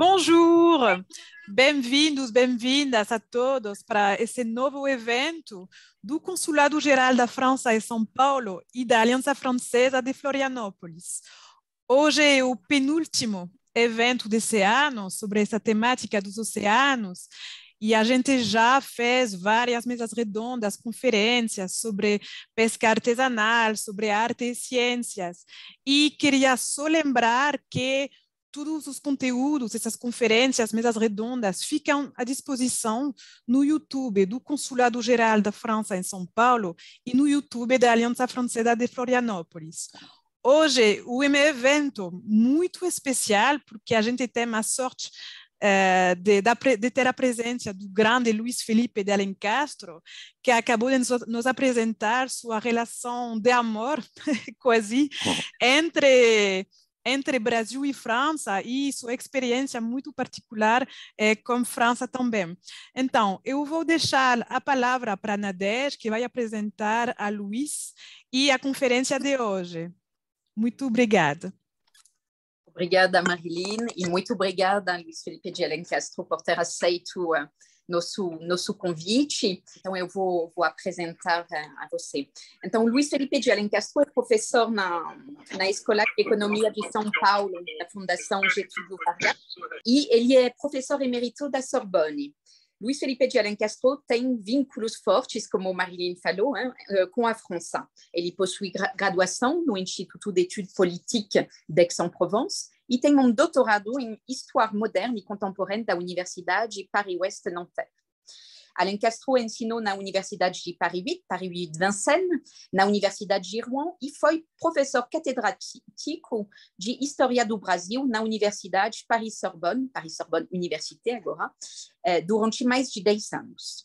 Bonjour, bem-vindos, bem-vindas a todos para esse novo evento do Consulado Geral da França em São Paulo e da Aliança Francesa de Florianópolis. Hoje é o penúltimo evento desse ano sobre essa temática dos oceanos e a gente já fez várias mesas redondas, conferências sobre pesca artesanal, sobre arte e ciências. E queria só lembrar que todos os conteúdos, essas conferências, mesas redondas, ficam à disposição no YouTube do Consulado Geral da França em São Paulo e no YouTube da Aliança Francesa de Florianópolis. Hoje, o meu evento muito especial, porque a gente tem a sorte de ter a presença do grande Luiz Felipe de Alencastro, que acabou de nos apresentar sua relação de amor, quase, entre Brasil e França e sua experiência muito particular com França também. Então, eu vou deixar a palavra para a Nadege, que vai apresentar a Luiz e a conferência de hoje. Muito obrigada. Obrigada, Marilyn, e muito obrigada, Luiz Felipe de Alencastro, por ter aceito nosso convite. Então, eu vou apresentar a você. Então, Luiz Felipe de Alencastro é professor na Escola de Economia de São Paulo, da Fundação Getúlio Vargas, e ele é professor emérito da Sorbonne. Luiz Felipe de Alencastro tem vínculos fortes, como Marilyn falou, com a França. Ele possui graduação no Instituto d'Études Politiques d'Aix-en-Provence e tem doutorado em Histoire Moderne e Contemporaine da Universidade Paris-Ouest Nanterre. Alencastro ensinou na Universidade de Paris 8 de Vincennes, na Universidade de Rouen e foi professor catedrático de História do Brasil na Universidade Paris-Sorbonne Université agora, durante mais de 10 anos.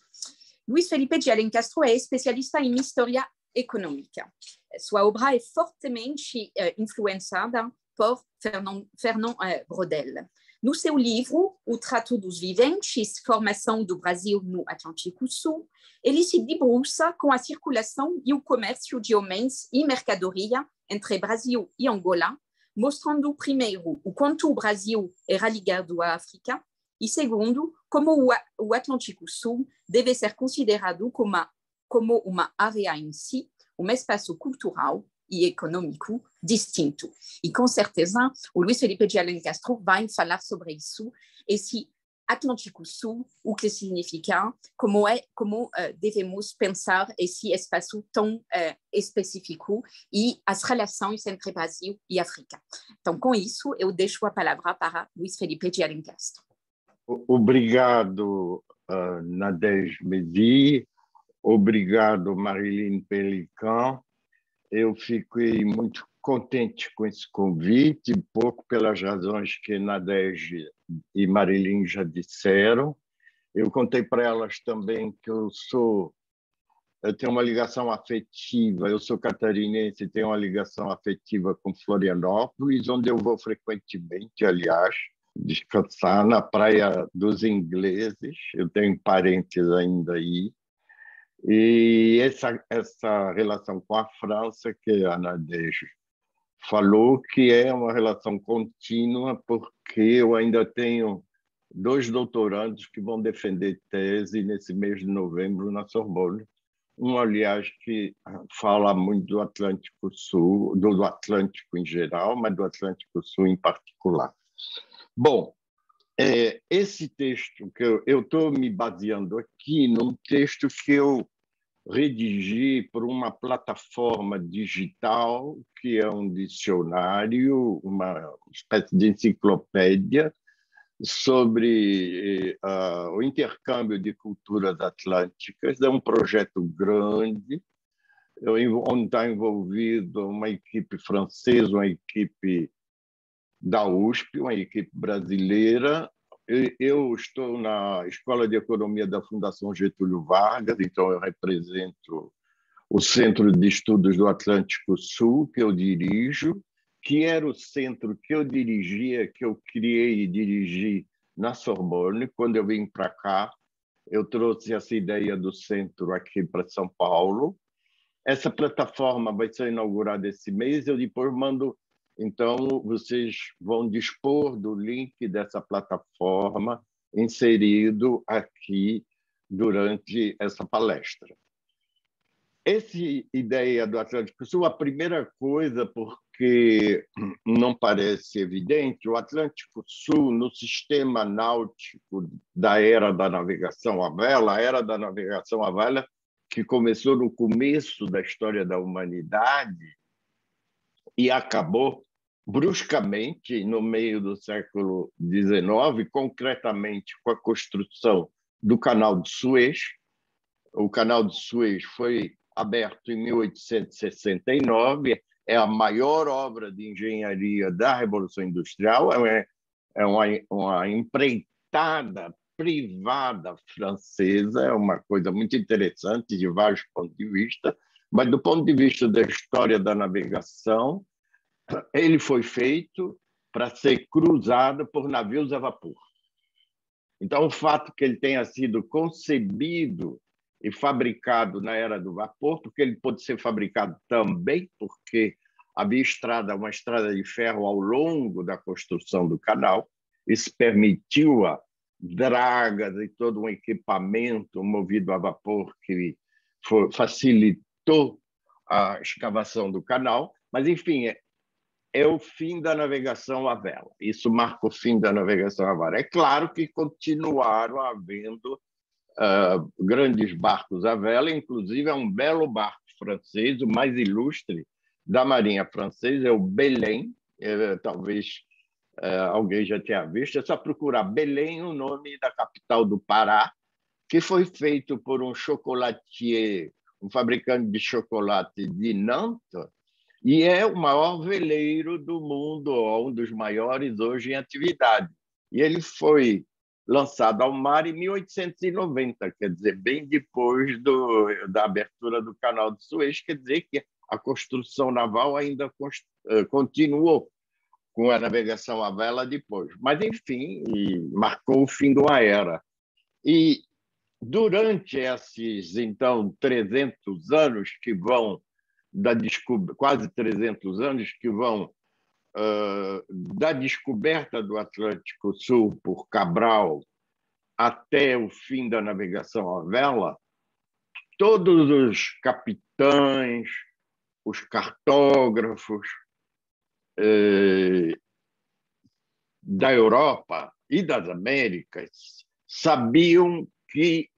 Luiz Felipe de Alencastro é especialista em História Econômica. Sua obra é fortemente influenciada por Fernand Braudel. No seu livro, O Trato dos Viventes, Formação do Brasil no Atlântico Sul, ele se debruça com a circulação e o comércio de homens e mercadoria entre Brasil e Angola, mostrando, primeiro, o quanto o Brasil era ligado à África e, segundo, como o Atlântico Sul deve ser considerado como uma área em si, um espaço cultural e econômico distinto. E, com certeza, o Luiz Felipe de Alencastro vai falar sobre isso, esse Atlântico Sul, o que significa, como devemos pensar esse espaço tão específico e as relações entre Brasil e África. Então, com isso, eu deixo a palavra para Luiz Felipe de Alencastro. Obrigado, Nadege Medi. Obrigado, Marilyn Pelican. Eu fiquei muito contente com esse convite, pouco pelas razões que Nadege e Marilyn já disseram. Eu contei para elas também que eu tenho uma ligação afetiva, eu sou catarinense e tenho uma ligação afetiva com Florianópolis, onde eu vou frequentemente, aliás, descansar na Praia dos Ingleses. Eu tenho parentes ainda aí. E essa relação com a França, que a Nadege falou, que é uma relação contínua, porque eu ainda tenho 2 doutorandos que vão defender tese nesse mês de novembro na Sorbonne. Um, aliás, que fala muito do Atlântico Sul, do Atlântico em geral, mas do Atlântico Sul em particular. Bom, esse texto que eu estou me baseando aqui num texto que eu redigi por uma plataforma digital, que é um dicionário, uma espécie de enciclopédia sobre o intercâmbio de culturas atlânticas. É um projeto grande, onde está envolvido uma equipe francesa, uma equipe da USP, uma equipe brasileira. Eu estou na Escola de Economia da Fundação Getúlio Vargas, então eu represento o Centro de Estudos do Atlântico Sul, que eu dirijo, que era o centro que eu dirigia, que eu criei e dirigi na Sorbonne. Quando eu vim para cá, eu trouxe essa ideia do centro aqui para São Paulo. Essa plataforma vai ser inaugurada esse mês, eu depois mando Então, vocês vão dispor do link dessa plataforma inserido aqui durante essa palestra. Essa ideia do Atlântico Sul, a primeira coisa, porque não parece evidente, o Atlântico Sul, no sistema náutico da era da navegação à vela, a era da navegação à vela, que começou no começo da história da humanidade e acabou bruscamente no meio do século XIX, concretamente com a construção do Canal de Suez. O Canal de Suez foi aberto em 1869, é a maior obra de engenharia da Revolução Industrial, é uma empreitada privada francesa, é uma coisa muito interessante de vários pontos de vista, mas do ponto de vista da história da navegação, ele foi feito para ser cruzado por navios a vapor. Então, o fato que ele tenha sido concebido e fabricado na era do vapor, porque ele pode ser fabricado também porque havia uma estrada de ferro ao longo da construção do canal, isso permitiu dragas e todo um equipamento movido a vapor que facilitou a escavação do canal, mas, enfim, é o fim da navegação à vela. Isso marca o fim da navegação à vela. É claro que continuaram havendo grandes barcos à vela, inclusive é um belo barco francês, o mais ilustre da Marinha Francesa, é o Belém, talvez alguém já tenha visto, é só procurar Belém, o nome da capital do Pará, que foi feito por um chocolatier, um fabricante de chocolate de Nantes, e é o maior veleiro do mundo, um dos maiores hoje em atividade. E ele foi lançado ao mar em 1890, quer dizer, bem depois da abertura do Canal de Suez, quer dizer que a construção naval ainda continuou com a navegação à vela depois. Mas, enfim, marcou o fim de uma era. E durante esses, então, 300 anos que vão, quase 300 anos que vão da descoberta do Atlântico Sul por Cabral até o fim da navegação à vela, todos os capitães, os cartógrafos da Europa e das Américas sabiam que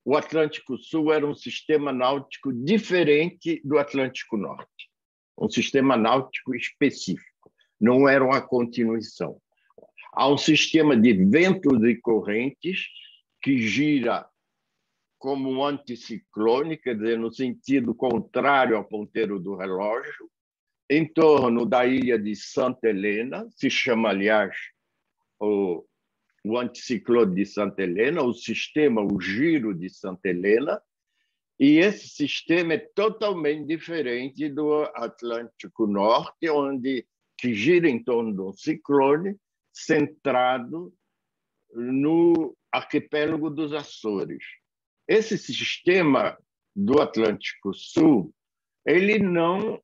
o Atlântico Sul era um sistema náutico diferente do Atlântico Norte, um sistema náutico específico. Não era uma continuação. Há um sistema de ventos e correntes que gira como um anticiclone, quer dizer, no sentido contrário ao ponteiro do relógio, em torno da ilha de Santa Helena, se chama, aliás, o anticiclone de Santa Helena, o sistema, o giro de Santa Helena, e esse sistema é totalmente diferente do Atlântico Norte, que gira em torno de um ciclone centrado no arquipélago dos Açores. Esse sistema do Atlântico Sul, ele não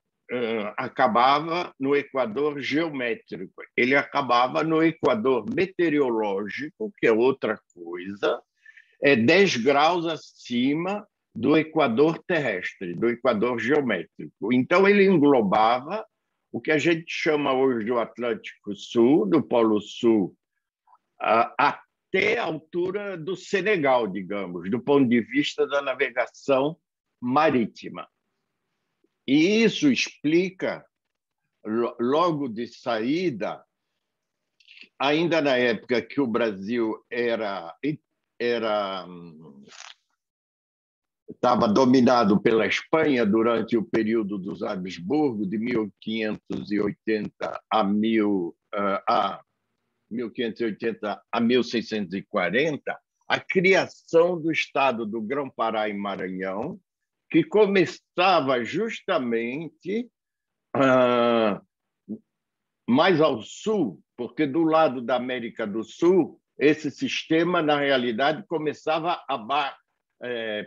acabava no equador geométrico, ele acabava no equador meteorológico, que é outra coisa, 10 graus acima do equador terrestre, do equador geométrico. Então, ele englobava o que a gente chama hoje do Atlântico Sul, do Polo Sul, até a altura do Senegal, digamos, do ponto de vista da navegação marítima. E isso explica, logo de saída, ainda na época que o Brasil estava dominado pela Espanha durante o período dos Habsburgo, de 1580 a 1640, a criação do Estado do Grão-Pará e Maranhão, que começava justamente mais ao sul, porque do lado da América do Sul, esse sistema, na realidade,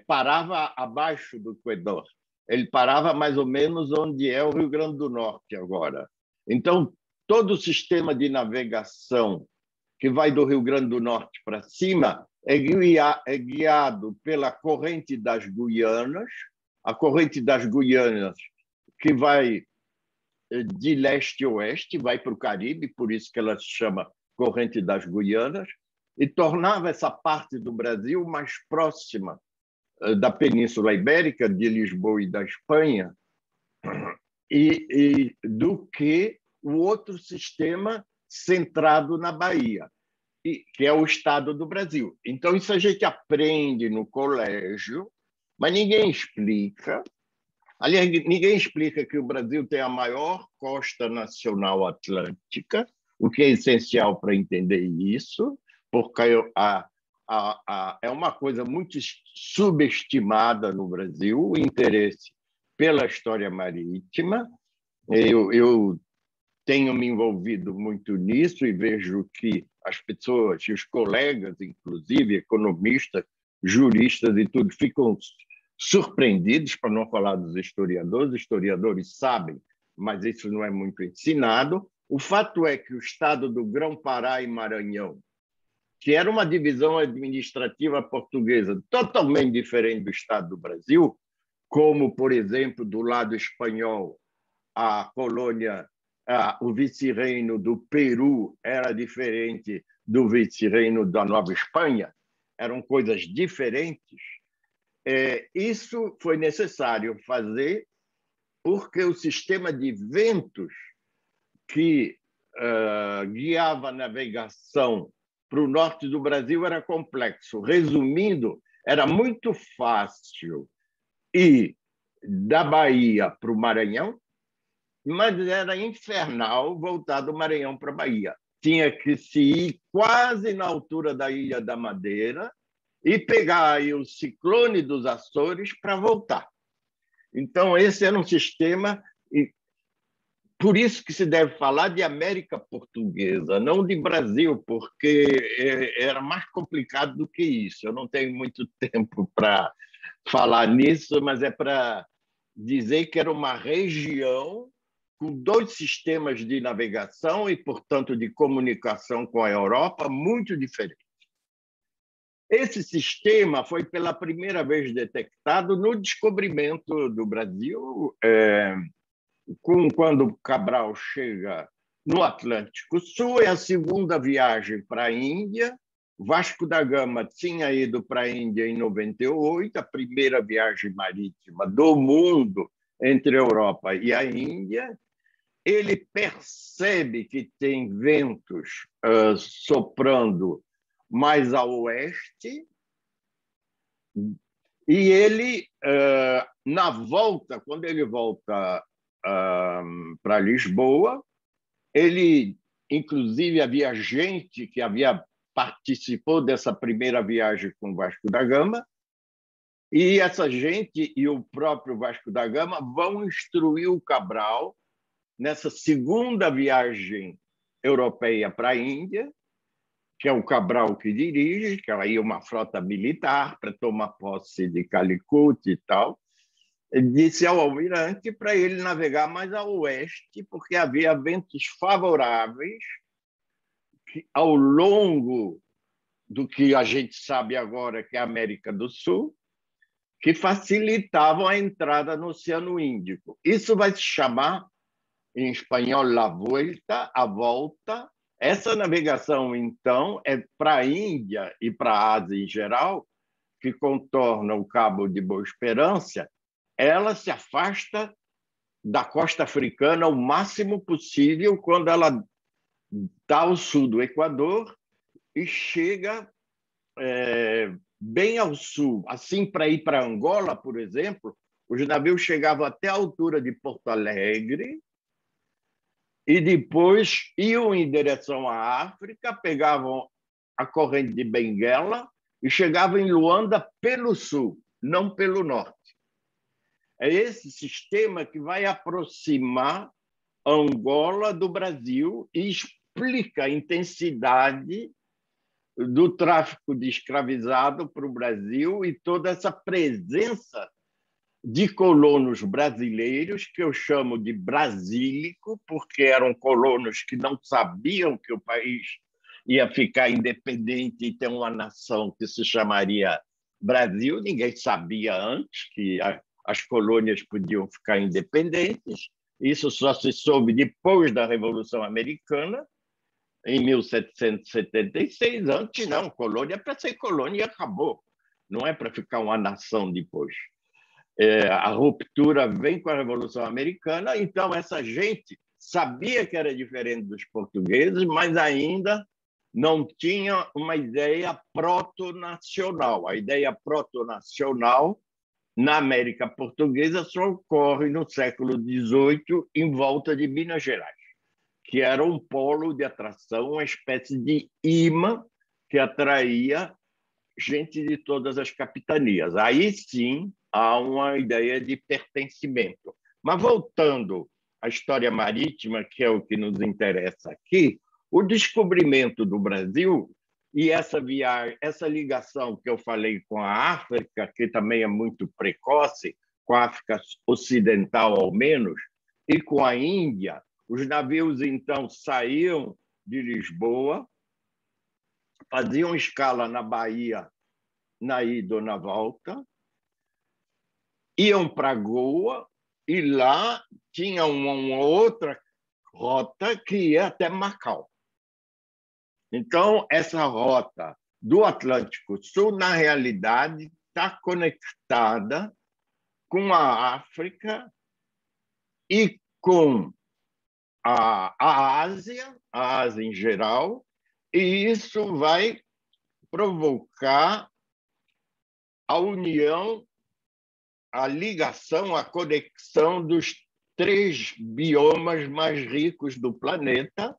parava abaixo do Equador. Ele parava mais ou menos onde é o Rio Grande do Norte agora. Então, todo o sistema de navegação que vai do Rio Grande do Norte para cima é guiado pela corrente das Guianas, a corrente das Guianas que vai de leste a oeste, vai para o Caribe, por isso que ela se chama corrente das Guianas, e tornava essa parte do Brasil mais próxima da Península Ibérica, de Lisboa e da Espanha, do que o outro sistema centrado na Bahia, que é o Estado do Brasil. Então, isso a gente aprende no colégio, mas ninguém explica. Aliás, ninguém explica que o Brasil tem a maior costa nacional atlântica, o que é essencial para entender isso, porque é uma coisa muito subestimada no Brasil, o interesse pela história marítima. Eu tenho me envolvido muito nisso e vejo que as pessoas, os colegas, inclusive economistas, juristas e tudo, ficam surpreendidos, para não falar dos historiadores. Os historiadores sabem, mas isso não é muito ensinado. O fato é que o estado do Grão-Pará e Maranhão, que era uma divisão administrativa portuguesa totalmente diferente do estado do Brasil, como, por exemplo, do lado espanhol, a colônia, o vice-reino do Peru era diferente do vice-reino da Nova Espanha, eram coisas diferentes. Isso foi necessário fazer porque o sistema de ventos que guiava a navegação para o norte do Brasil era complexo. Resumindo, era muito fácil ir da Bahia para o Maranhão, mas era infernal voltar do Maranhão para a Bahia. Tinha que se ir quase na altura da Ilha da Madeira e pegar aí o ciclone dos Açores para voltar. Então, esse era um sistema, e por isso que se deve falar de América Portuguesa, não de Brasil, porque era mais complicado do que isso. Eu não tenho muito tempo para falar nisso, mas é para dizer que era uma região com dois sistemas de navegação e, portanto, de comunicação com a Europa muito diferentes. Esse sistema foi pela primeira vez detectado no descobrimento do Brasil, quando Cabral chega no Atlântico Sul. É a segunda viagem para a Índia. Vasco da Gama tinha ido para a Índia em 98, a primeira viagem marítima do mundo entre a Europa e a Índia. Ele percebe que tem ventos soprando mais a oeste, e ele, na volta, quando ele volta para Lisboa, ele, inclusive, havia gente que participou dessa primeira viagem com Vasco da Gama, e essa gente e o próprio Vasco da Gama vão instruir o Cabral nessa segunda viagem europeia para a Índia, que é o Cabral que dirige, que aí é uma frota militar para tomar posse de Calicut e tal. Ele disse ao almirante para ele navegar mais a oeste, porque havia ventos favoráveis ao longo do que a gente sabe agora que é a América do Sul, que facilitavam a entrada no Oceano Índico. Isso vai se chamar, em espanhol, la vuelta, a volta. Essa navegação, então, é para a Índia e para a Ásia em geral, que contorna o Cabo de Boa Esperança. Ela se afasta da costa africana o máximo possível quando ela está ao sul do Equador e chega bem ao sul. Assim, para ir para Angola, por exemplo, os navios chegavam até a altura de Porto Alegre e depois iam em direção à África, pegavam a corrente de Benguela e chegavam em Luanda pelo sul, não pelo norte. É esse sistema que vai aproximar Angola do Brasil e explica a intensidade do tráfico de escravizado para o Brasil e toda essa presença de colonos brasileiros, que eu chamo de brasílico, porque eram colonos que não sabiam que o país ia ficar independente e ter uma nação que se chamaria Brasil. Ninguém sabia antes que as colônias podiam ficar independentes. Isso só se soube depois da Revolução Americana, em 1776. Antes, não. Colônia é para ser colônia e acabou. Não é para ficar uma nação depois. A ruptura vem com a Revolução Americana, então essa gente sabia que era diferente dos portugueses, mas ainda não tinha uma ideia proto-nacional. A ideia proto-nacional na América Portuguesa só ocorre no século XVIII, em volta de Minas Gerais, que era um polo de atração, uma espécie de imã que atraía gente de todas as capitanias. Aí sim há uma ideia de pertencimento. Mas voltando à história marítima, que é o que nos interessa aqui, o descobrimento do Brasil e essa viagem, essa ligação que eu falei com a África, que também é muito precoce, com a África Ocidental ao menos, e com a Índia, os navios então saíam de Lisboa, faziam escala na Bahia, na ida ou na volta, iam para Goa e lá tinha uma outra rota que ia até Macau. Então, essa rota do Atlântico Sul, na realidade, está conectada com a África e com a Ásia em geral, e isso vai provocar a união, a ligação, a conexão dos 3 biomas mais ricos do planeta,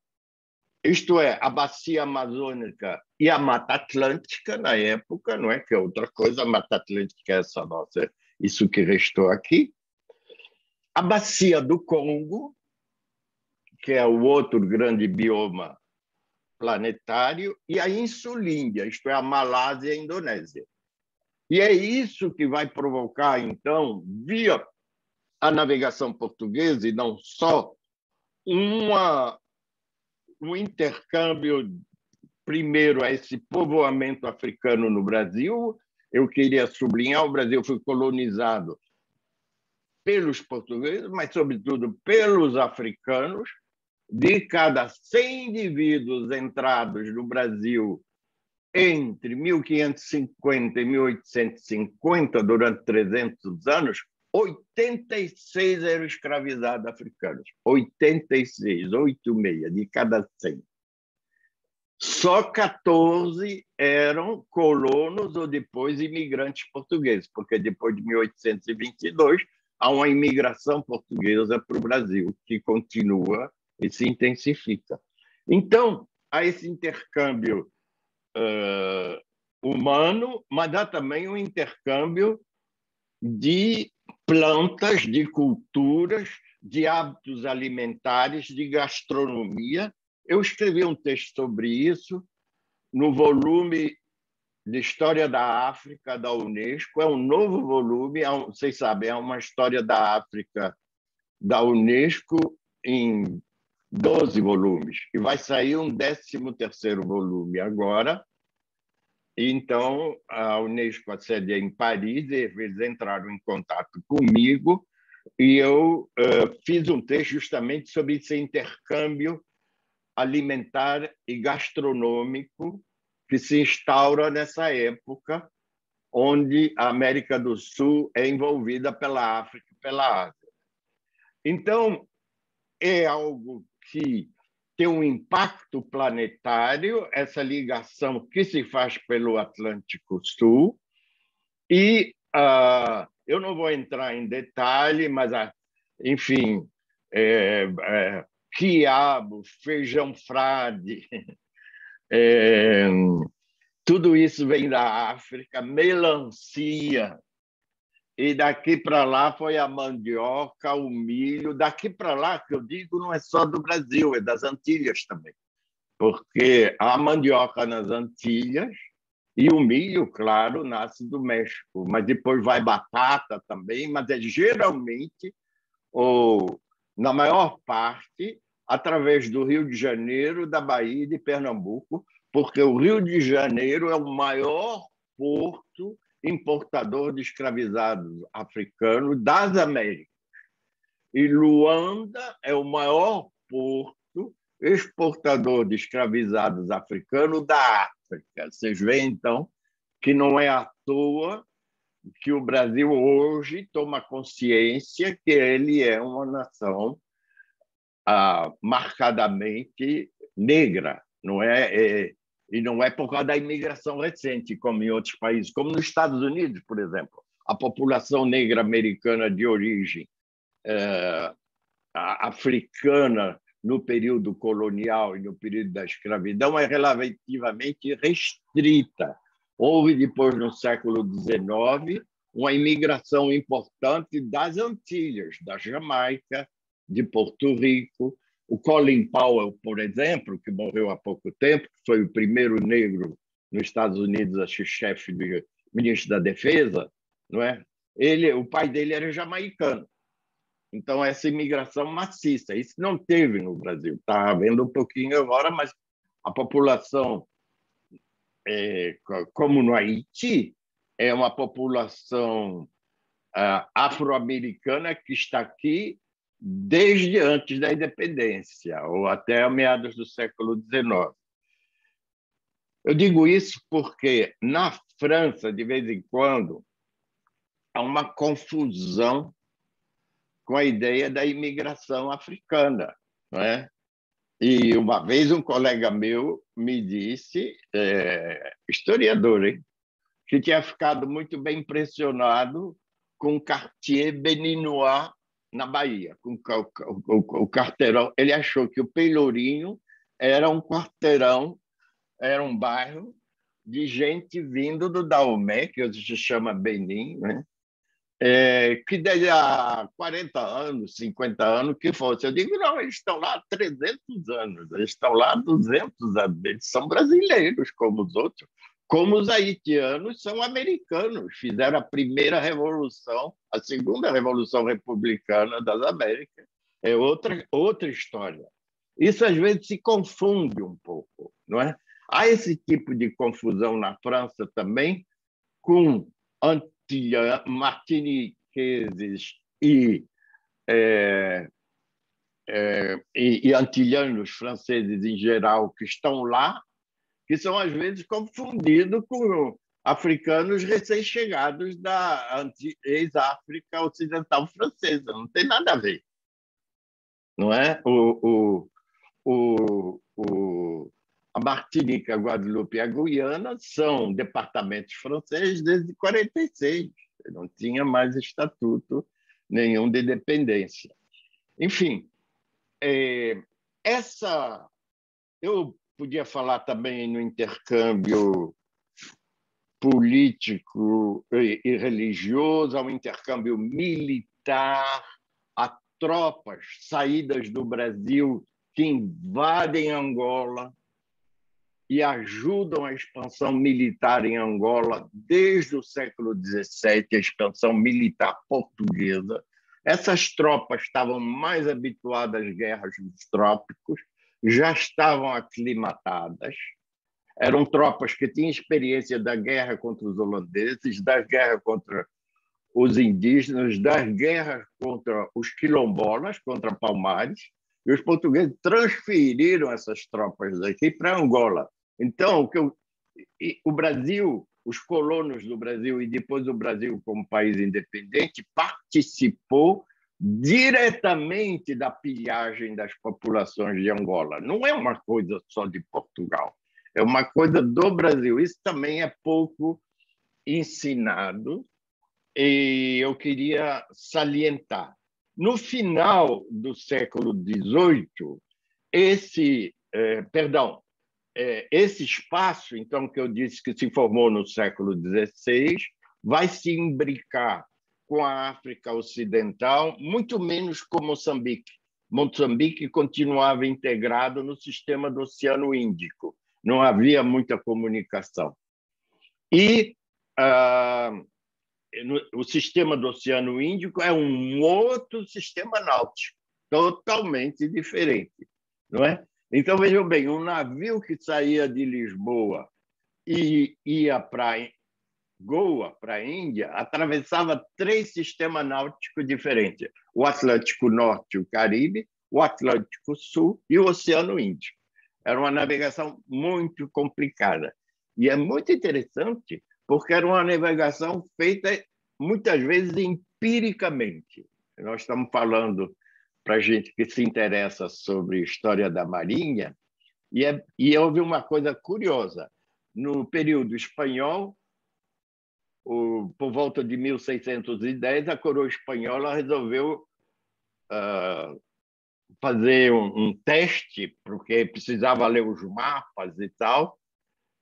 isto é, a Bacia Amazônica e a Mata Atlântica, na época, não é que é outra coisa, a Mata Atlântica é essa nossa, isso que restou aqui, a Bacia do Congo, que é o outro grande bioma planetário, e a Insulíndia, isto é, a Malásia e a Indonésia. E é isso que vai provocar, então, via a navegação portuguesa, e não só, um intercâmbio, primeiro, a esse povoamento africano no Brasil. Eu queria sublinhar, o Brasil foi colonizado pelos portugueses, mas, sobretudo, pelos africanos. De cada 100 indivíduos entrados no Brasil entre 1550 e 1850, durante 300 anos, 86 eram escravizados africanos. 86, 86 de cada 100. Só 14 eram colonos ou depois imigrantes portugueses, porque depois de 1822 há uma imigração portuguesa para o Brasil, que continua e se intensifica. Então, há esse intercâmbio humano, mas há também um intercâmbio de plantas, de culturas, de hábitos alimentares, de gastronomia. Eu escrevi um texto sobre isso no volume de História da África da Unesco. É um novo volume, vocês sabem, é uma história da África da Unesco em 12 volumes, e vai sair um 13º volume agora. Então, a Unesco, a sede é em Paris, e eles entraram em contato comigo, e eu fiz um texto justamente sobre esse intercâmbio alimentar e gastronômico que se instaura nessa época, onde a América do Sul é envolvida pela África e pela Ásia. Então, é algo que tem um impacto planetário, essa ligação que se faz pelo Atlântico Sul. E eu não vou entrar em detalhe, mas, enfim, quiabo, feijão frade, tudo isso vem da África, melancia. E daqui para lá foi a mandioca, o milho. Daqui para lá, que eu digo, não é só do Brasil, é das Antilhas também. Porque a mandioca nas Antilhas E o milho, claro, nasce do México, mas depois vai batata também, mas é geralmente, ou na maior parte, através do Rio de Janeiro, da Bahia e de Pernambuco, porque o Rio de Janeiro é o maior porto importador de escravizados africanos das Américas. E Luanda é o maior porto exportador de escravizados africanos da África. Vocês veem, então, que não é à toa que o Brasil hoje toma consciência que ele é uma nação marcadamente negra, não é? E não é por causa da imigração recente, como em outros países, como nos Estados Unidos, por exemplo. A população negra americana de origem africana no período colonial e no período da escravidão é relativamente restrita. Houve, depois, no século XIX, uma imigração importante das Antilhas, da Jamaica, de Porto Rico. O Colin Powell, por exemplo, que morreu há pouco tempo, que foi o primeiro negro nos Estados Unidos a ser chefe do ministro da Defesa, não é? O pai dele era jamaicano. Então, essa imigração maciça, isso não teve no Brasil. Está havendo um pouquinho agora, mas a população, como no Haiti, é uma população afro-americana que está aqui desde antes da independência, ou até a meados do século XIX. Eu digo isso porque, na França, de vez em quando, há uma confusão com a ideia da imigração africana, não é? E uma vez um colega meu me disse, historiador, hein, que tinha ficado muito bem impressionado com o Quartier Beninois na Bahia, com o quarteirão. Ele achou que o Pelourinho era um quarteirão, era um bairro de gente vindo do Dahomey, que hoje se chama Benin, né? Que desde há 40 anos, 50 anos, que fosse. Eu digo, não, eles estão lá há 300 anos, eles estão lá há 200 anos, eles são brasileiros como os outros, como os haitianos são americanos, fizeram a primeira revolução, a segunda revolução republicana das Américas, é outra história. Isso às vezes se confunde um pouco, não é? Há esse tipo de confusão na França também, com martiniqueses e antilhanos franceses em geral que estão lá, que são às vezes confundidos com africanos recém-chegados da ex-África Ocidental Francesa. Não tem nada a ver, não é? A Martinica, a Guadeloupe e a Guiana são departamentos franceses desde 1946. Não tinha mais estatuto nenhum de independência. Enfim, eu podia falar também no intercâmbio político e religioso, ao intercâmbio militar, a tropas saídas do Brasil que invadem Angola e ajudam a expansão militar em Angola desde o século XVII, a expansão militar portuguesa. Essas tropas estavam mais habituadas às guerras dos trópicos, já estavam aclimatadas, eram tropas que tinham experiência da guerra contra os holandeses, da guerra contra os indígenas, das guerras contra os quilombolas, contra Palmares, e os portugueses transferiram essas tropas daqui para Angola. Então, o Brasil, os colonos do Brasil e depois o Brasil como país independente participou diretamente da pilhagem das populações de Angola. Não é uma coisa só de Portugal, é uma coisa do Brasil. Isso também é pouco ensinado e eu queria salientar. No final do século XVIII, esse espaço, então, que eu disse que se formou no século XVI, vai se imbricar com a África Ocidental, muito menos com Moçambique. Moçambique continuava integrado no sistema do Oceano Índico, não havia muita comunicação. E o sistema do Oceano Índico é um outro sistema náutico, totalmente diferente, não é? Então, vejam bem, um navio que saía de Lisboa e ia para Goa, para a Índia, atravessava 3 sistemas náuticos diferentes: o Atlântico Norte, o Caribe, o Atlântico Sul e o Oceano Índico. Era uma navegação muito complicada. E é muito interessante, porque era uma navegação feita, muitas vezes, empiricamente. Nós estamos falando, para gente que se interessa sobre história da Marinha, e houve uma coisa curiosa. No período espanhol, por volta de 1610, a coroa espanhola resolveu fazer um teste, porque precisava ler os mapas e tal,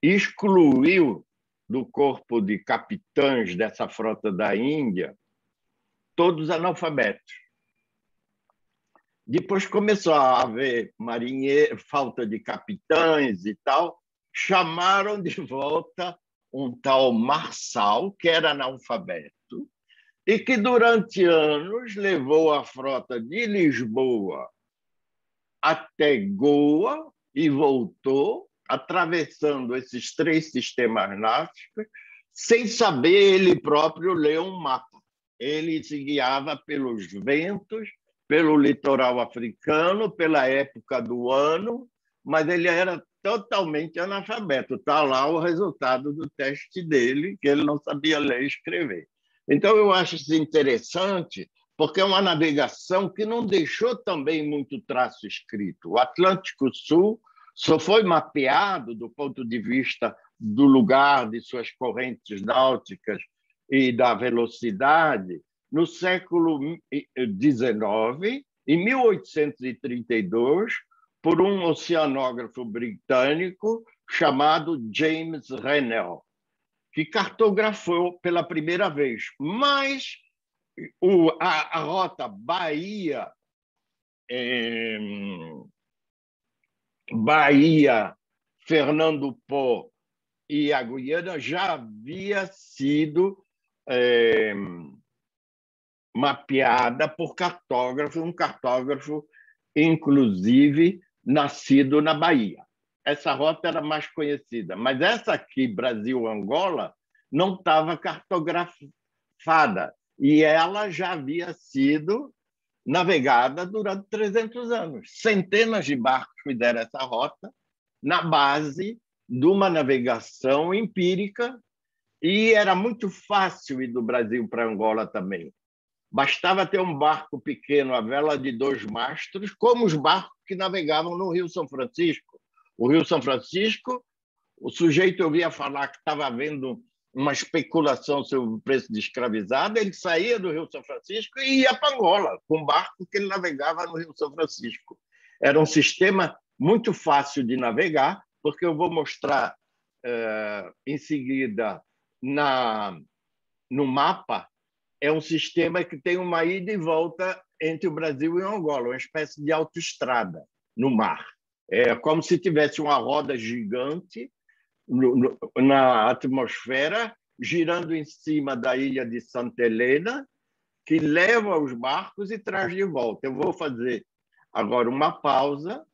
e excluiu do corpo de capitães dessa frota da Índia todos analfabetos. Depois começou a haver falta de capitães e tal, chamaram de volta um tal Marçal, que era analfabeto, e que durante anos levou a frota de Lisboa até Goa e voltou, atravessando esses 3 sistemas náuticos, sem saber ele próprio ler um mapa. Ele se guiava pelos ventos, pelo litoral africano, pela época do ano, mas ele era totalmente analfabeto. Está lá o resultado do teste dele, que ele não sabia ler e escrever. Então, eu acho isso interessante, porque é uma navegação que não deixou também muito traço escrito. O Atlântico Sul só foi mapeado do ponto de vista do lugar, de suas correntes náuticas e da velocidade no século XIX, em 1832, por um oceanógrafo britânico chamado James Rennell, que cartografou pela primeira vez. Mas a rota Bahia, Fernando Pô e a Guiana já havia sido mapeada por cartógrafo, um cartógrafo, inclusive, nascido na Bahia. Essa rota era mais conhecida, mas essa aqui, Brasil-Angola, não estava cartografada, e ela já havia sido navegada durante 300 anos. Centenas de barcos fizeram essa rota na base de uma navegação empírica, e era muito fácil ir do Brasil para Angola também. Bastava ter um barco pequeno, a vela de 2 mastros, como os barcos que navegavam no Rio São Francisco. O Rio São Francisco, o sujeito ouvia falar que estava havendo uma especulação sobre o preço de escravizado, ele saía do Rio São Francisco e ia para Angola, com o barco que ele navegava no Rio São Francisco. Era um sistema muito fácil de navegar, porque eu vou mostrar em seguida no mapa. É um sistema que tem uma ida e volta entre o Brasil e Angola, uma espécie de autoestrada no mar. É como se tivesse uma roda gigante na atmosfera, girando em cima da ilha de Santa Helena, que leva os barcos e traz de volta. Eu vou fazer agora uma pausa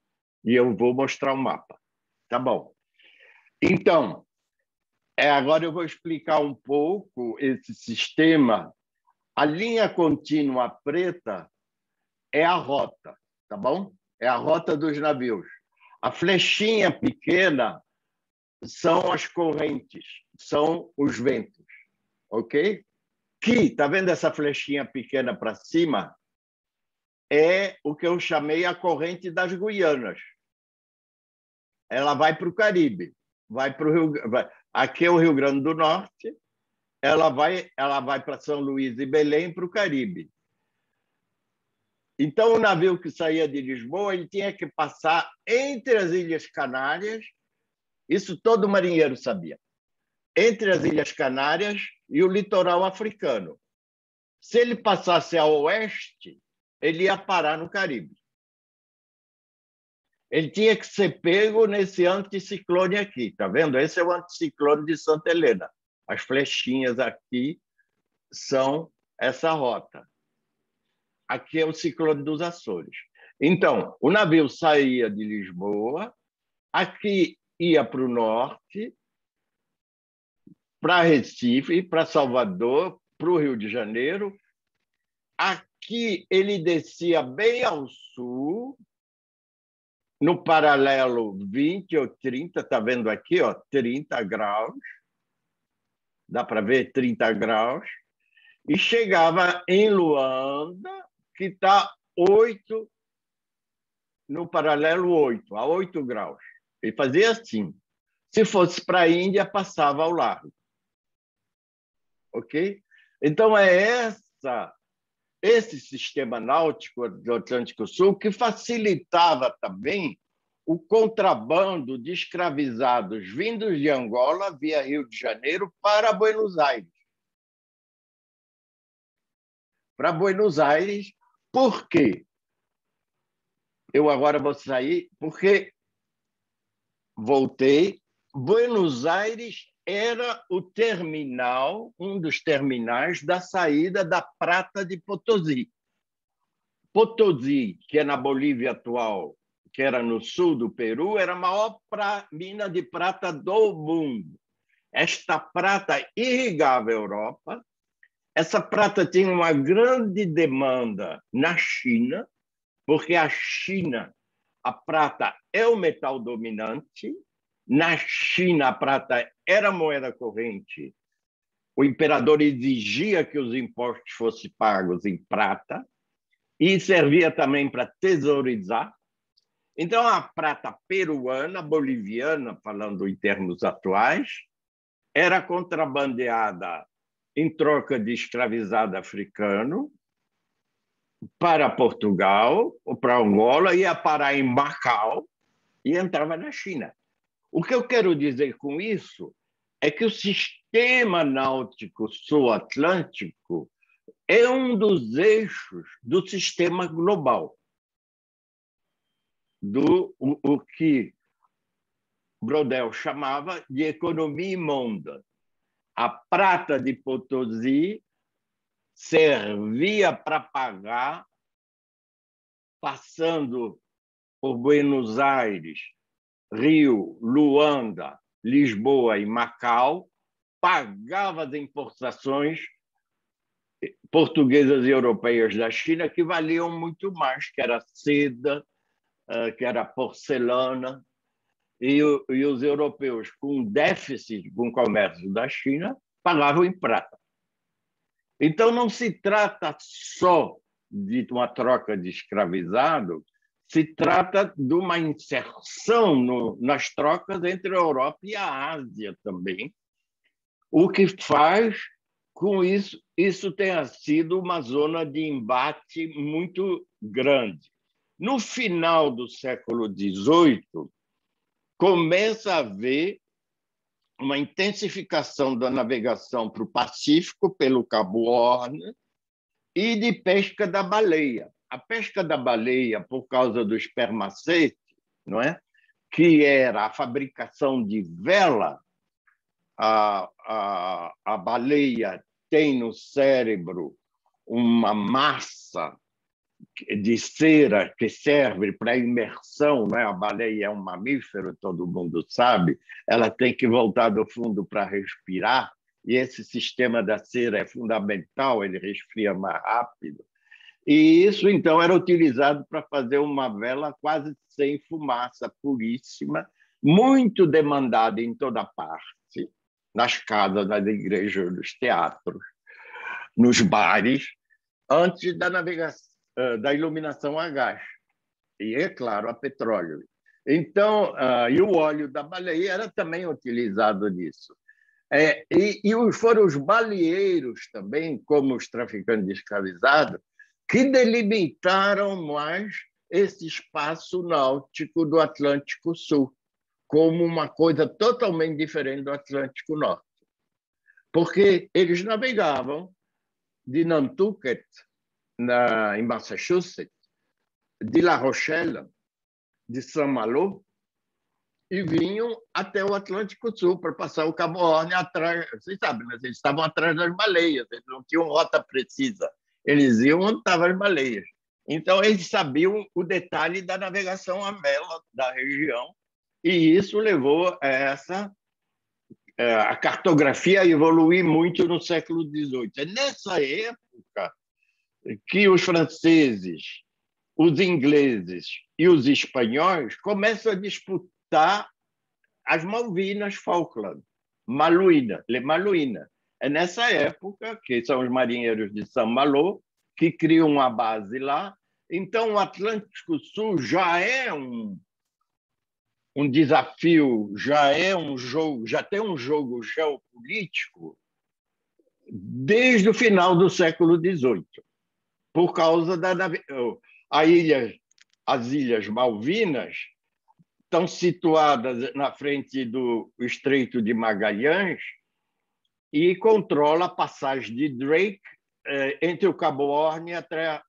e eu vou mostrar o mapa. Tá bom? Então, agora eu vou explicar um pouco esse sistema. A linha contínua preta é a rota, tá bom? É a rota dos navios. A flechinha pequena são as correntes, são os ventos, ok? Que, tá vendo essa flechinha pequena para cima? É o que eu chamei a corrente das Guianas. Ela vai para o Caribe, vai para o Rio, aqui é o Rio Grande do Norte, ela vai para São Luís e Belém, para o Caribe. Então, o navio que saía de Lisboa, ele tinha que passar entre as Ilhas Canárias, isso todo marinheiro sabia, entre as Ilhas Canárias e o litoral africano. Se ele passasse a oeste, ele ia parar no Caribe. Ele tinha que ser pego nesse anticiclone aqui, tá vendo? Esse é o anticiclone de Santa Helena. As flechinhas aqui são essa rota. Aqui é o ciclone dos Açores. Então, o navio saía de Lisboa, aqui ia para o norte, para Recife, para Salvador, para o Rio de Janeiro. Aqui ele descia bem ao sul, no paralelo 20 ou 30, está vendo aqui, ó, 30 graus, dá para ver 30 graus, e chegava em Luanda, que está 8, no paralelo 8, a 8 graus. Ele fazia assim. Se fosse para a Índia, passava ao largo. Ok? Então, é esse sistema náutico do Atlântico Sul que facilitava também o contrabando de escravizados vindos de Angola via Rio de Janeiro para Buenos Aires. Para Buenos Aires, por quê? Eu agora vou sair, porque voltei. Buenos Aires era o terminal, um dos terminais da saída da prata de Potosí. Potosí, que é na Bolívia atual, que era no sul do Peru, era a maior mina de prata do mundo. Esta prata irrigava a Europa. Essa prata tinha uma grande demanda na China, porque a China, a prata é o metal dominante. Na China, a prata era moeda corrente. O imperador exigia que os impostos fossem pagos em prata e servia também para tesourizar. Então, a prata peruana, boliviana, falando em termos atuais, era contrabandeada em troca de escravizado africano para Portugal ou para Angola, ia parar em Macau e entrava na China. O que eu quero dizer com isso é que o sistema náutico sul-atlântico é um dos eixos do sistema global, o que Brodel chamava de economia imunda. A prata de Potosí servia para pagar, passando por Buenos Aires, Rio, Luanda, Lisboa e Macau, pagava as importações portuguesas e europeias da China, que valiam muito mais, que era seda, que era porcelana, e os europeus, com déficit com o comércio da China, pagavam em prata. Então, não se trata só de uma troca de escravizado, se trata de uma inserção nas trocas entre a Europa e a Ásia também, o que faz com isso tenha sido uma zona de embate muito grande. No final do século XVIII, começa a haver uma intensificação da navegação para o Pacífico, pelo Cabo Horn, e de pesca da baleia. A pesca da baleia, por causa do espermacete, não é? Que era a fabricação de vela, a baleia tem no cérebro uma massa de cera que serve para imersão, né? A baleia é um mamífero, todo mundo sabe, ela tem que voltar do fundo para respirar, e esse sistema da cera é fundamental, ele resfria mais rápido. E isso, então, era utilizado para fazer uma vela quase sem fumaça, puríssima, muito demandada em toda parte, nas casas, nas igrejas, nos teatros, nos bares, antes da navegação, da iluminação a gás, e, é claro, a petróleo. Então, e o óleo da baleia era também utilizado nisso. E foram os baleeiros também, como os traficantes de escravizados, que delimitaram mais esse espaço náutico do Atlântico Sul, como uma coisa totalmente diferente do Atlântico Norte. Porque eles navegavam de Nantucket, em Massachusetts, de La Rochelle, de Saint-Malo, e vinham até o Atlântico Sul para passar o Cabo Horn atrás. Vocês sabem, mas eles estavam atrás das baleias, eles não tinham rota precisa. Eles iam onde estavam as baleias. Então, eles sabiam o detalhe da navegação à vela da região, e isso levou a cartografia a evoluir muito no século XVIII. É nessa época que os franceses, os ingleses e os espanhóis começam a disputar as Malvinas Falkland, Les Malouines. É nessa época que são os marinheiros de Saint-Malo que criam uma base lá. Então, o Atlântico Sul já é um desafio, já é um jogo, já tem um jogo geopolítico desde o final do século XVIII, por causa as Ilhas Malvinas estão situadas na frente do Estreito de Magalhães e controla a passagem de Drake entre o Cabo Horn e a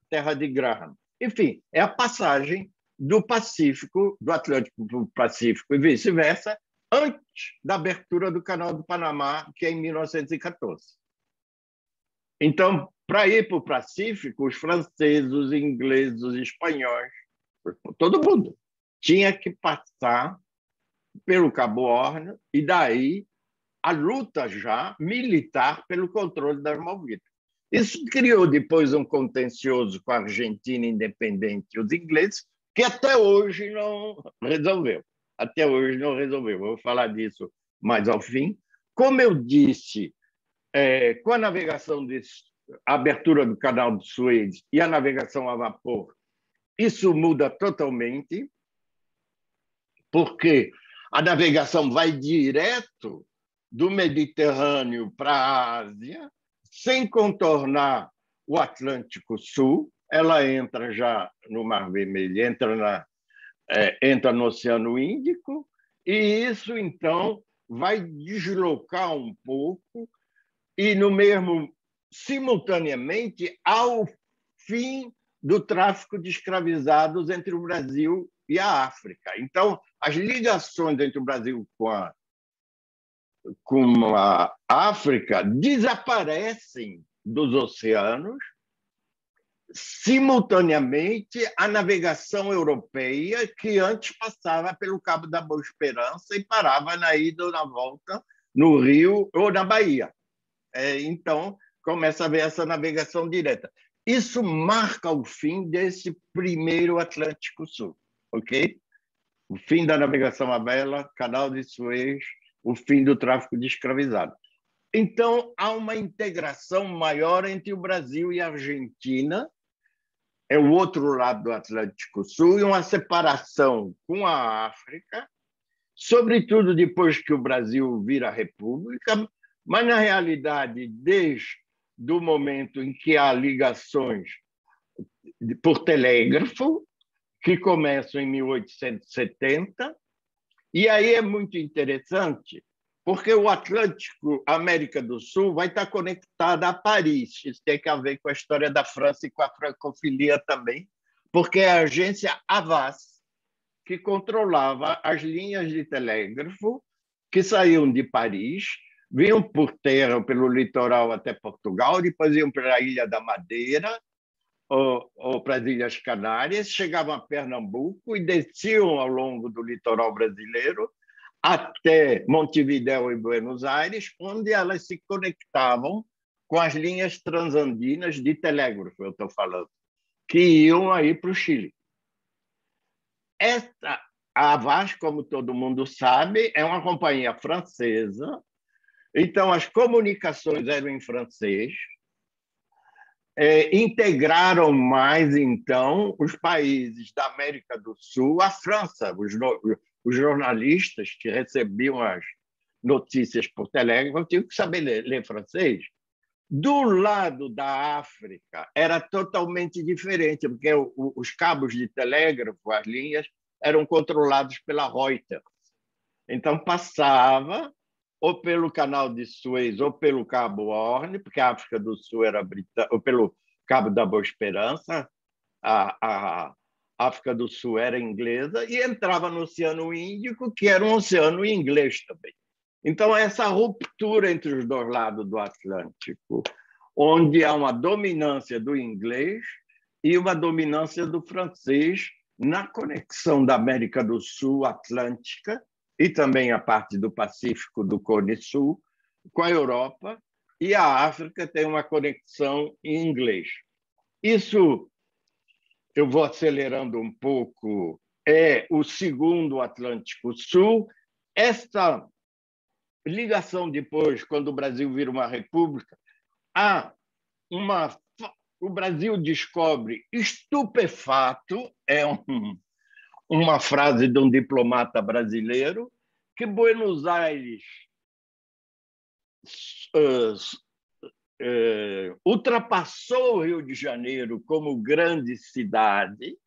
Terra de Graham. Enfim, é a passagem do Pacífico, do Atlântico para o Pacífico e vice-versa, antes da abertura do Canal do Panamá, que é em 1914. Então, para ir para o Pacífico, os franceses, os ingleses, os espanhóis, todo mundo tinha que passar pelo Cabo Horn e daí a luta já militar pelo controle das Malvinas. Isso criou depois um contencioso com a Argentina independente e os ingleses, que até hoje não resolveu. Até hoje não resolveu. Vou falar disso mais ao fim. Como eu disse, com a navegação a abertura do Canal de Suez e a navegação a vapor, isso muda totalmente, porque a navegação vai direto do Mediterrâneo para a Ásia, sem contornar o Atlântico Sul. Ela entra já no Mar Vermelho, entra no Oceano Índico, e isso, então, vai deslocar um pouco, e simultaneamente, ao fim do tráfico de escravizados entre o Brasil e a África. Então, as ligações entre o Brasil com a África desaparecem dos oceanos. Simultaneamente, a navegação europeia, que antes passava pelo Cabo da Boa Esperança e parava na ida ou na volta no Rio ou na Bahia. Então, começa a haver essa navegação direta. Isso marca o fim desse primeiro Atlântico Sul, ok? O fim da navegação à vela, Canal de Suez, o fim do tráfico de escravizados. Então, há uma integração maior entre o Brasil e a Argentina, é o outro lado do Atlântico Sul, e uma separação com a África, sobretudo depois que o Brasil vira república, mas, na realidade, desde o momento em que há ligações por telégrafo, que começam em 1870, e aí é muito interessante, porque o Atlântico, a América do Sul, vai estar conectada a Paris. Isso tem a ver com a história da França e com a francofilia também, porque é a agência Havas que controlava as linhas de telégrafo que saíam de Paris, vinham por terra pelo litoral até Portugal, depois iam para a Ilha da Madeira ou para as Ilhas Canárias, chegavam a Pernambuco e desciam ao longo do litoral brasileiro até Montevidéu e Buenos Aires, onde elas se conectavam com as linhas transandinas de telégrafo, eu estou falando, que iam aí para o Chile. A Havas, como todo mundo sabe, é uma companhia francesa, então as comunicações eram em francês, integraram mais, então, os países da América do Sul, a França, os jornalistas que recebiam as notícias por telégrafo tinham que saber ler francês. Do lado da África, era totalmente diferente, porque os cabos de telégrafo, as linhas, eram controlados pela Reuters. Então, passava ou pelo Canal de Suez ou pelo Cabo Horn, porque a África do Sul era britânica, ou pelo Cabo da Boa Esperança. A África do Sul era inglesa e entrava no Oceano Índico, que era um oceano inglês também. Então, essa ruptura entre os dois lados do Atlântico, onde há uma dominância do inglês e uma dominância do francês na conexão da América do Sul atlântica e também a parte do Pacífico do Cone Sul com a Europa, e a África tem uma conexão em inglês. Isso, eu vou acelerando um pouco, é o segundo Atlântico Sul. Esta ligação depois, quando o Brasil vira uma república, o Brasil descobre estupefato, uma frase de um diplomata brasileiro, que Buenos Aires ultrapassou o Rio de Janeiro como grande cidade,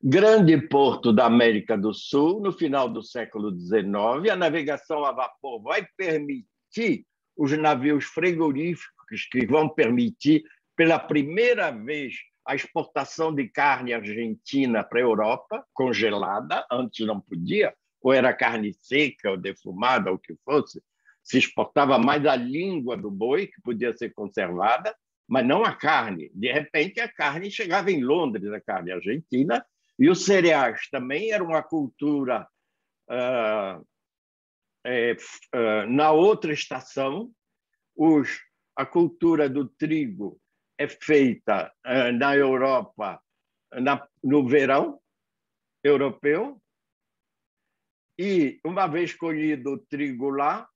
grande porto da América do Sul, no final do século XIX. A navegação a vapor vai permitir os navios frigoríficos que vão permitir, pela primeira vez, a exportação de carne argentina para a Europa, congelada, antes não podia, ou era carne seca ou defumada, ou o que fosse. Se exportava mais a língua do boi, que podia ser conservada, mas não a carne. De repente, a carne chegava em Londres, a carne argentina, e os cereais também era uma cultura na outra estação. A cultura do trigo é feita na Europa no verão europeu, e uma vez colhido o trigo lá,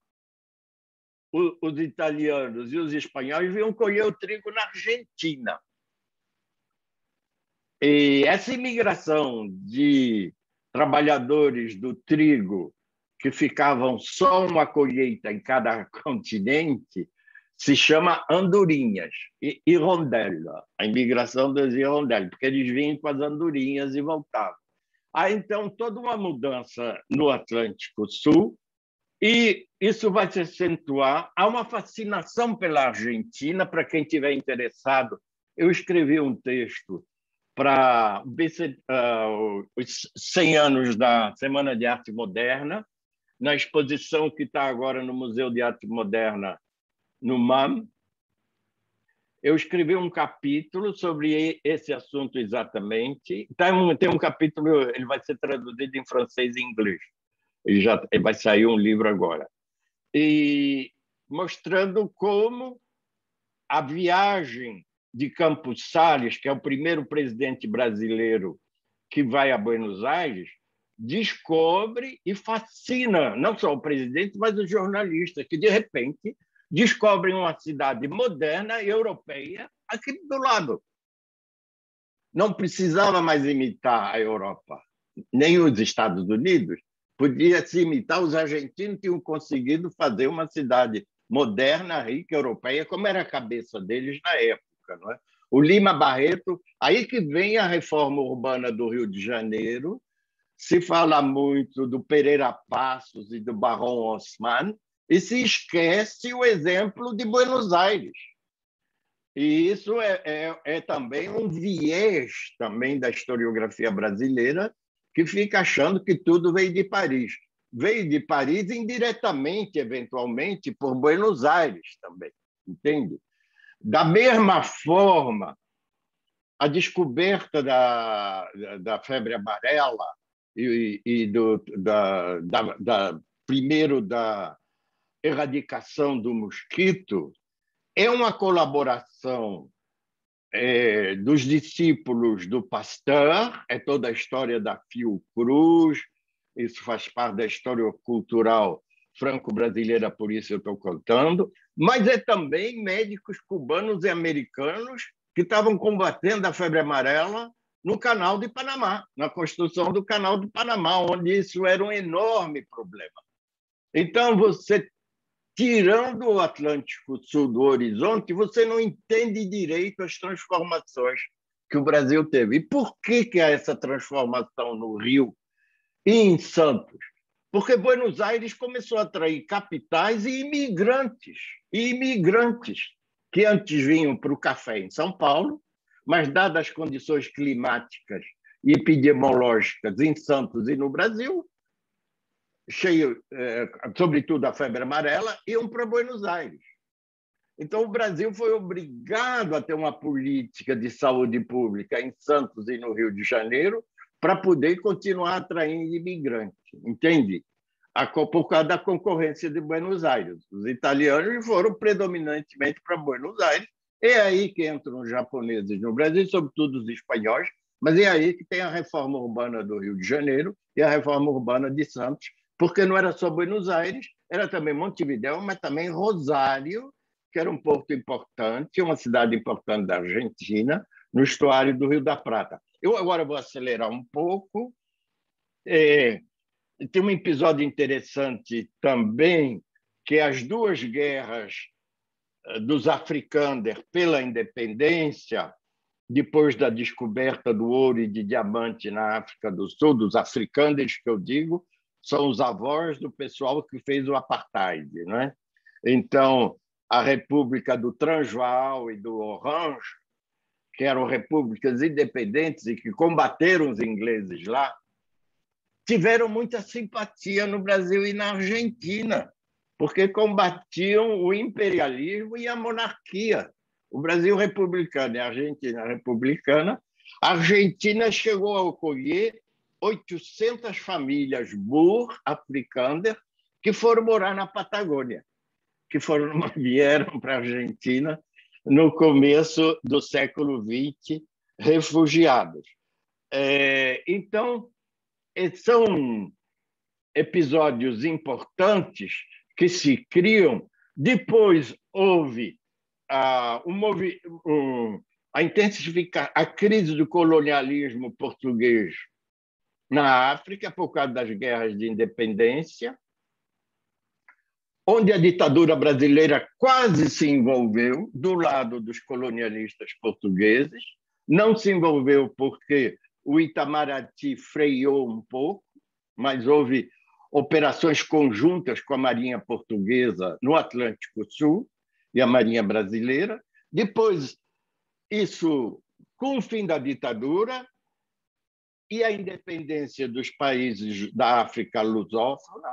os italianos e os espanhóis vinham colher o trigo na Argentina. E essa imigração de trabalhadores do trigo, que ficavam só uma colheita em cada continente, se chama andorinhas, e rondela, a imigração das hirondelles, porque eles vinham com as andorinhas e voltavam. Há, então, toda uma mudança no Atlântico Sul, e isso vai se acentuar. Há uma fascinação pela Argentina, para quem estiver interessado. Eu escrevi um texto para os 100 anos da Semana de Arte Moderna, na exposição que está agora no Museu de Arte Moderna, no MAM. Eu escrevi um capítulo sobre esse assunto exatamente. Tem um capítulo, ele vai ser traduzido em francês e inglês. Ele vai sair um livro agora. E mostrando como a viagem de Campos Salles, que é o primeiro presidente brasileiro que vai a Buenos Aires, descobre e fascina não só o presidente, mas os jornalistas, que, de repente, descobrem uma cidade moderna e europeia aqui do lado. Não precisava mais imitar a Europa, nem os Estados Unidos. Podia se imitar. Os argentinos tinham conseguido fazer uma cidade moderna, rica, europeia, como era a cabeça deles na época, não é? O Lima Barreto, aí que vem a reforma urbana do Rio de Janeiro. Se fala muito do Pereira Passos e do Barão Haussmann, e se esquece o exemplo de Buenos Aires. E isso é também um viés também da historiografia brasileira, que fica achando que tudo veio de Paris. Veio de Paris indiretamente, eventualmente, por Buenos Aires também, entende? Da mesma forma, a descoberta da febre amarela primeiro da erradicação do mosquito é uma colaboração dos discípulos do Pasteur, é toda a história da Fiocruz, isso faz parte da história cultural franco-brasileira, por isso eu estou contando, mas é também médicos cubanos e americanos que estavam combatendo a febre amarela no Canal de Panamá, na construção do Canal de Panamá, onde isso era um enorme problema. Então, você, tirando o Atlântico Sul do horizonte, você não entende direito as transformações que o Brasil teve. E por que há essa transformação no Rio e em Santos? Porque Buenos Aires começou a atrair capitais e imigrantes que antes vinham para o café em São Paulo, mas, dadas as condições climáticas epidemiológicas em Santos e no Brasil, cheio, sobretudo a febre amarela, iam para Buenos Aires. Então, o Brasil foi obrigado a ter uma política de saúde pública em Santos e no Rio de Janeiro para poder continuar atraindo imigrantes, entende? Por causa da concorrência de Buenos Aires. Os italianos foram predominantemente para Buenos Aires, é aí que entram os japoneses no Brasil, sobretudo os espanhóis, mas é aí que tem a reforma urbana do Rio de Janeiro e a reforma urbana de Santos, porque não era só Buenos Aires, era também Montevidéu, mas também Rosário, que era um porto importante, uma cidade importante da Argentina, no estuário do Rio da Prata. Eu agora vou acelerar um pouco. Tem um episódio interessante também, que é as duas guerras dos africâner pela independência, depois da descoberta do ouro e de diamante na África do Sul, dos africâneres que eu digo, são os avós do pessoal que fez o apartheid, não é? Então, a República do Transvaal e do Orange, que eram repúblicas independentes e que combateram os ingleses lá, tiveram muita simpatia no Brasil e na Argentina, porque combatiam o imperialismo e a monarquia. O Brasil republicano e a Argentina republicana. A Argentina chegou a acolher 800 famílias Boer africanas que foram morar na Patagônia, vieram para a Argentina no começo do século XX, refugiados. Então, são episódios importantes que se criam. Depois houve a crise do colonialismo português na África por causa das guerras de independência, onde a ditadura brasileira quase se envolveu do lado dos colonialistas portugueses. Não se envolveu porque o Itamaraty freou um pouco, mas houve operações conjuntas com a Marinha Portuguesa no Atlântico Sul e a Marinha Brasileira. Depois, isso, com o fim da ditadura e a independência dos países da África lusófona,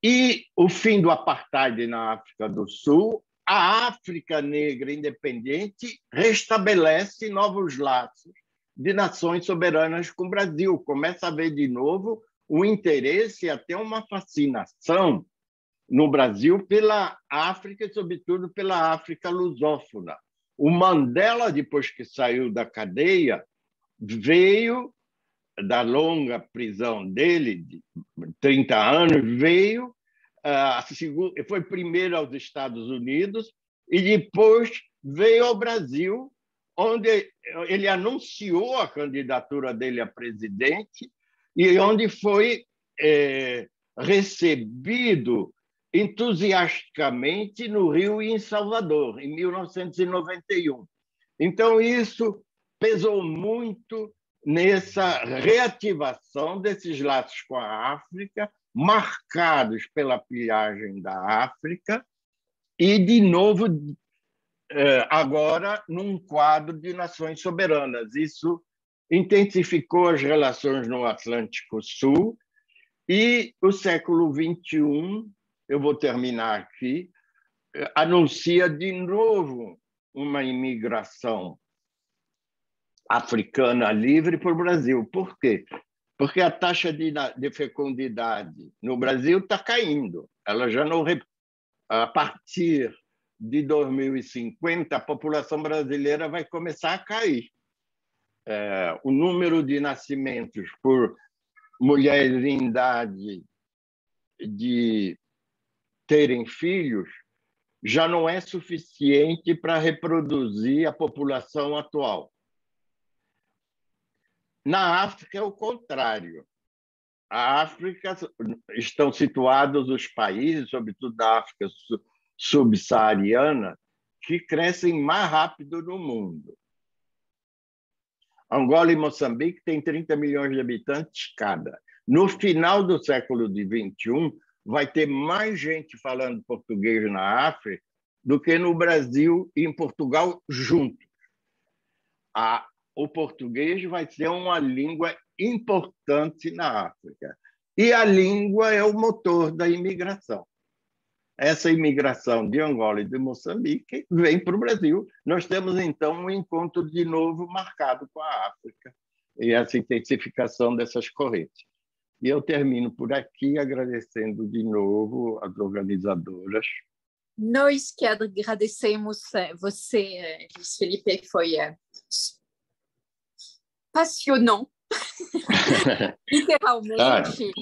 e o fim do apartheid na África do Sul, a África negra independente restabelece novos laços de nações soberanas com o Brasil. Começa a haver de novo o interesse e até uma fascinação no Brasil pela África e, sobretudo, pela África lusófona. O Mandela, depois que saiu da cadeia, veio da longa prisão dele, de 30 anos, foi primeiro aos Estados Unidos e depois veio ao Brasil, onde ele anunciou a candidatura dele a presidente e onde foi recebido entusiasticamente no Rio e em Salvador, em 1991. Então, isso pesou muito nessa reativação desses laços com a África, marcados pela pilhagem da África, e, de novo, agora, num quadro de nações soberanas. Isso intensificou as relações no Atlântico Sul e o século XXI, eu vou terminar aqui, anuncia de novo uma imigração africana livre para o Brasil. Por quê? Porque a taxa de fecundidade no Brasil está caindo. Ela já não... A partir de 2050, a população brasileira vai começar a cair. O número de nascimentos por mulheres em idade de terem filhos já não é suficiente para reproduzir a população atual. Na África é o contrário. A África estão situados os países, sobretudo da África subsaariana, que crescem mais rápido no mundo. Angola e Moçambique têm 30 milhões de habitantes cada. No final do século XXI, vai ter mais gente falando português na África do que no Brasil e em Portugal juntos. o português vai ser uma língua importante na África. E a língua é o motor da imigração. Essa imigração de Angola e de Moçambique vem para o Brasil. Nós temos, então, um encontro de novo marcado com a África e essa intensificação dessas correntes. E eu termino por aqui agradecendo de novo as organizadoras. Nós que agradecemos você, Luiz Felipe, foi passionante, literalmente.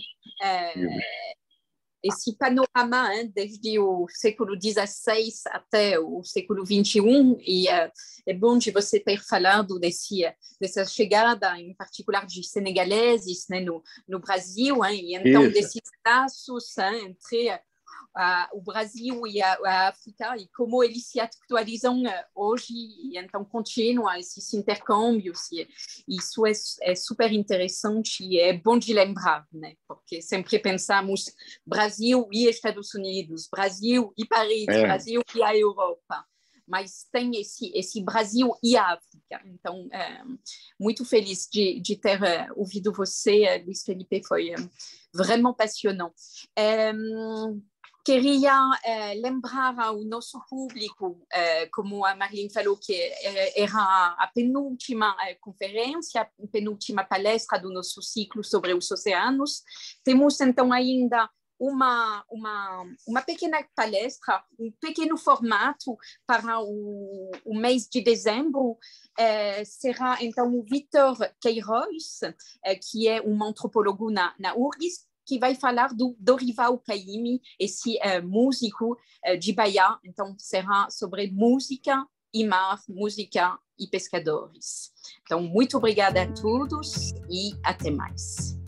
Esse panorama desde o século XVI até o século XXI, e é bom de você ter falado dessa chegada, em particular de senegaleses, né, no Brasil, e então desses laços entre o Brasil e a África, e como eles se atualizam hoje, e então continuam esses intercâmbios, e isso é super interessante e é bom de lembrar, né? Porque sempre pensamos Brasil e Estados Unidos, Brasil e Paris, Brasil e a Europa, mas tem esse Brasil e a África. Então, muito feliz de ter ouvido você, Luiz Felipe, foi vraiment passionnant. Queria lembrar ao nosso público, como a Marilyn falou, que era a penúltima conferência, a penúltima palestra do nosso ciclo sobre os oceanos. Temos, então, ainda uma pequena palestra, um pequeno formato para o mês de dezembro. Será, então, o Vitor Queiroz, que é um antropólogo na URGS, que vai falar do Dorival Caymmi, esse músico de Bahia. Então, será sobre música e mar, música e pescadores. Então, muito obrigada a todos e até mais.